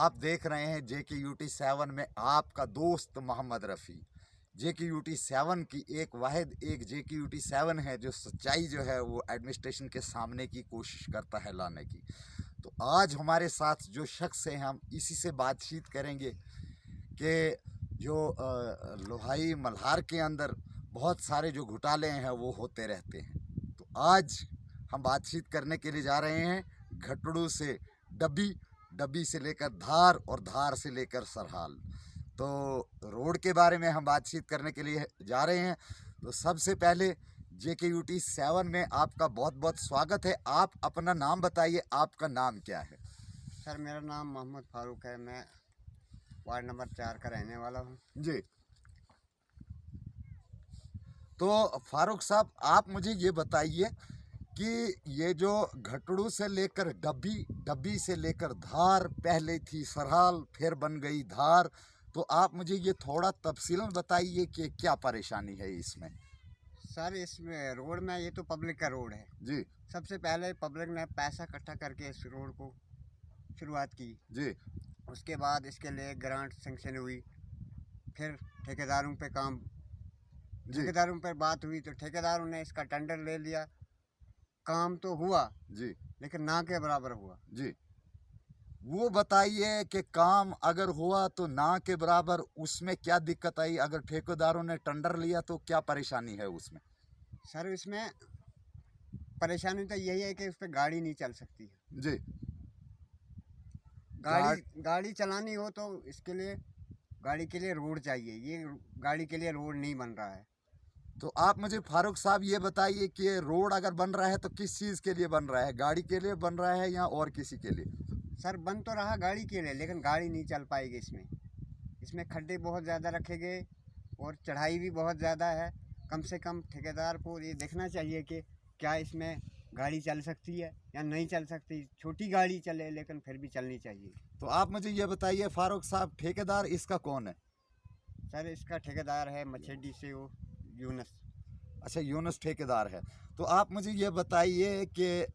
आप देख रहे हैं JKUT 7 में आपका दोस्त मोहम्मद रफ़ी। JKUT 7 की एक वाहिद एक JKUT 7 है जो सच्चाई जो है वो एडमिनिस्ट्रेशन के सामने की कोशिश करता है लाने की। तो आज हमारे साथ जो शख्स है हम इसी से बातचीत करेंगे कि जो लोहाई मल्हार के अंदर बहुत सारे जो घोटाले हैं वो होते रहते हैं। तो आज हम बातचीत करने के लिए जा रहे हैं घटड़ू से डब्बी, डब्बी से लेकर धार और धार से लेकर सरहाल। तो रोड के बारे में हम बातचीत करने के लिए जा रहे हैं। तो सबसे पहले JKUT 7 में आपका बहुत बहुत स्वागत है। आप अपना नाम बताइए, आपका नाम क्या है? सर मेरा नाम मोहम्मद फारूक है। मैं वार्ड नंबर 4 का रहने वाला हूँ जी। तो फारूक साहब, आप मुझे ये बताइए कि ये जो घटड़ू से लेकर डब्बी, डब्बी से लेकर धार, पहले थी सरहाल फिर बन गई धार, तो आप मुझे ये थोड़ा तफसीलन बताइए कि क्या परेशानी है इसमें। सर इसमें रोड में ये तो पब्लिक का रोड है जी सबसे पहले पब्लिक ने पैसा इकट्ठा करके इस रोड को शुरुआत की। जी उसके बाद इसके लिए ग्रांट सेंक्शन हुई, फिर ठेकेदारों पे काम जी ठेकेदारों पर बात हुई तो ठेकेदारों ने इसका टेंडर ले लिया। काम तो हुआ जी लेकिन ना के बराबर हुआ। जी। वो बताइए कि काम अगर हुआ तो ना के बराबर, उसमें क्या दिक्कत आई? अगर ठेकेदारों ने टेंडर लिया तो क्या परेशानी है उसमें? सर इसमें परेशानी तो यही है कि उस पर गाड़ी नहीं चल सकती है। जी। गाड़ी चलानी हो तो इसके लिए गाड़ी के लिए रोड चाहिए, ये गाड़ी के लिए रोड नहीं बन रहा है। तो आप मुझे फारूक साहब ये बताइए कि रोड अगर बन रहा है तो किस चीज़ के लिए बन रहा है? गाड़ी के लिए बन रहा है या और किसी के लिए? सर बन तो रहा गाड़ी के लिए लेकिन गाड़ी नहीं चल पाएगी इसमें। इसमें खड्डे बहुत ज़्यादा रखे गए और चढ़ाई भी बहुत ज़्यादा है। कम से कम ठेकेदार को ये देखना चाहिए कि क्या इसमें गाड़ी चल सकती है या नहीं चल सकती। छोटी गाड़ी चले लेकिन फिर भी चलनी चाहिए। तो आप मुझे ये बताइए फारूक साहब, ठेकेदार इसका कौन है? सर इसका ठेकेदार है मछेडी से वो यूनस। अच्छा, यूनुस ठेकेदार है। तो आप मुझे ये बताइए कि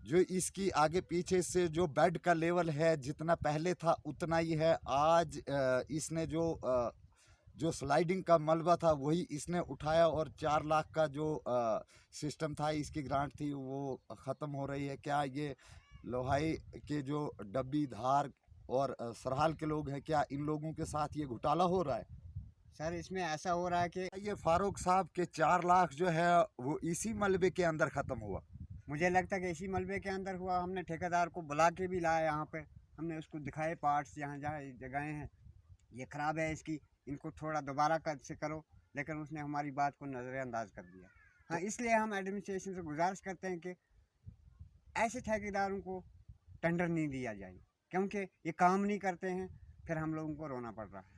जो इसकी आगे पीछे से जो बेड का लेवल है जितना पहले था उतना ही है। आज इसने जो स्लाइडिंग का मलबा था वही इसने उठाया और 4 लाख का जो सिस्टम था, इसकी ग्रांट थी, वो ख़त्म हो रही है। क्या ये लोहाई के जो डब्बी, धार और सरहाल के लोग हैं, क्या इन लोगों के साथ ये घोटाला हो रहा है? सर इसमें ऐसा हो रहा है कि ये फारूक साहब के 4 लाख जो है वो इसी मलबे के अंदर ख़त्म हुआ। मुझे लगता है कि इसी मलबे के अंदर हुआ। हमने ठेकेदार को बुला के भी लाया यहाँ पे, हमने उसको दिखाए पार्ट्स जहाँ जहाँ जगहें हैं ये ख़राब है इसकी, इनको थोड़ा दोबारा कर से करो, लेकिन उसने हमारी बात को नज़रअंदाज कर दिया। हाँ, इसलिए हम एडमिनिस्ट्रेशन से गुजारिश करते हैं कि ऐसे ठेकेदारों को टेंडर नहीं दिया जाए क्योंकि ये काम नहीं करते हैं, फिर हम लोगों को रोना पड़ रहा है।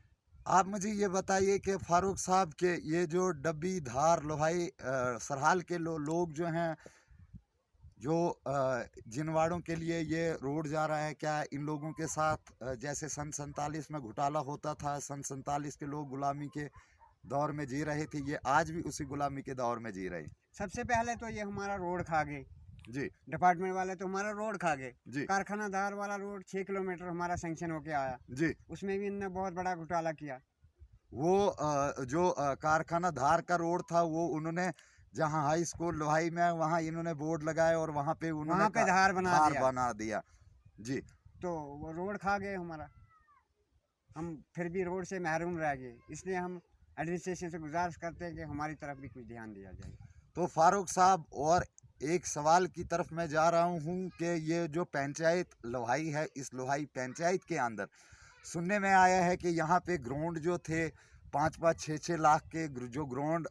आप मुझे ये बताइए कि फारूक साहब के ये जो डब्बी, धार, लोहाई, सरहाल के लोग जो हैं, जो जिनवाड़ों के लिए ये रोड जा रहा है, क्या इन लोगों के साथ जैसे सन 47 में घोटाला होता था, सन 47 के लोग गुलामी के दौर में जी रहे थे, ये आज भी उसी गुलामी के दौर में जी रहे हैं? सबसे पहले तो ये हमारा रोड खा गए, जी डिपार्टमेंट वाले तो हमारा रोड खा गए। जी कारखानादार वाला रोड 6 किलोमीटर हमारा सेंक्शन होके आया, जी। उसमें भी इनने बहुत बड़ा घोटाला किया। वो जो कारखाना धार का रोड था वो उन्होंने जहाँ हाई स्कूल लोहाई में वहाँ इन्होंने बोर्ड लगाए और वहाँ पे उन्होंने वहाँ पे धार बना दिया। जी। तो वो रोड खा गए हमारा, हम फिर भी रोड से महरूम रह गए। इसलिए हम एडमिनिस्ट्रेशन से गुजारिश करते हैं कि हमारी तरफ भी कुछ ध्यान दिया जाए। तो फारूक साहब, और एक सवाल की तरफ मैं जा रहा हूँ कि ये जो पंचायत लोहाई है, इस लोहाई पंचायत के अंदर सुनने में आया है कि यहाँ पे ग्राउंड जो थे 5-5, 6-6 लाख के जो ग्राउंड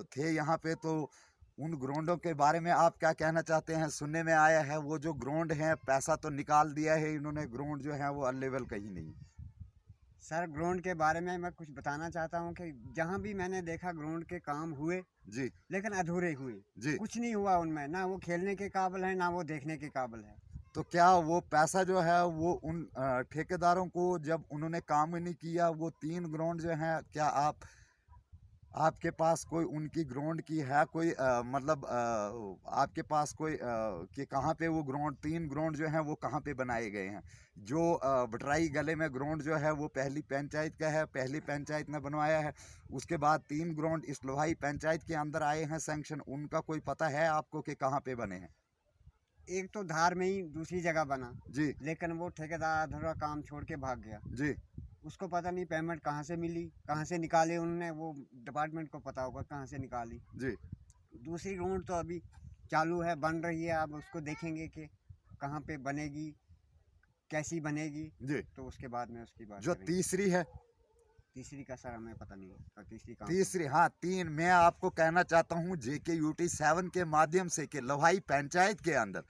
थे यहाँ पे, तो उन ग्राउंडों के बारे में आप क्या कहना चाहते हैं? सुनने में आया है वो जो ग्राउंड है पैसा तो निकाल दिया है इन्होंने, ग्राउंड जो है वो अनलेवल कहीं नहीं। सर ग्राउंड के बारे में मैं कुछ बताना चाहता हूँ कि जहाँ भी मैंने देखा ग्राउंड के काम हुए जी लेकिन अधूरे हुए, जी। कुछ नहीं हुआ उनमें, ना वो खेलने के काबिल है ना वो देखने के काबिल है। तो क्या वो पैसा जो है वो उन ठेकेदारों को, जब उन्होंने काम ही नहीं किया, वो 3 ग्राउंड जो हैं, क्या आप आपके पास कोई उनकी ग्राउंड की है कोई मतलब आपके पास कोई कि कहाँ पे वो ग्राउंड 3 ग्राउंड जो हैं वो कहाँ पे बनाए गए हैं? जो बटराई गले में ग्राउंड जो है वो पहली पंचायत का है, पहली पंचायत ने बनवाया है। उसके बाद 3 ग्राउंड इस लोहाई पंचायत के अंदर आए हैं सैंक्शन, उनका कोई पता है आपको कि कहाँ पे बने हैं? एक तो धार में ही दूसरी जगह बना, जी, लेकिन वो ठेकेदार अधूरा काम छोड़ के भाग गया। जी, उसको पता नहीं पेमेंट कहाँ से मिली, कहाँ से निकाले उन्होंने, वो डिपार्टमेंट को पता होगा कहाँ से निकाली। जी। दूसरी ग्राउंड तो अभी चालू है, बन रही है, अब उसको देखेंगे कि कहाँ पे बनेगी, कैसी बनेगी, जी, तो उसके बाद में उसकी बात जो करेंगे। तीसरी है, तीसरी का सर हमें पता नहीं है, तीसरी कहाँ पे है। तीसरी हाँ 3 मैं आपको कहना चाहता हूँ JKUT 7 के माध्यम से कि लोहाई पंचायत के अंदर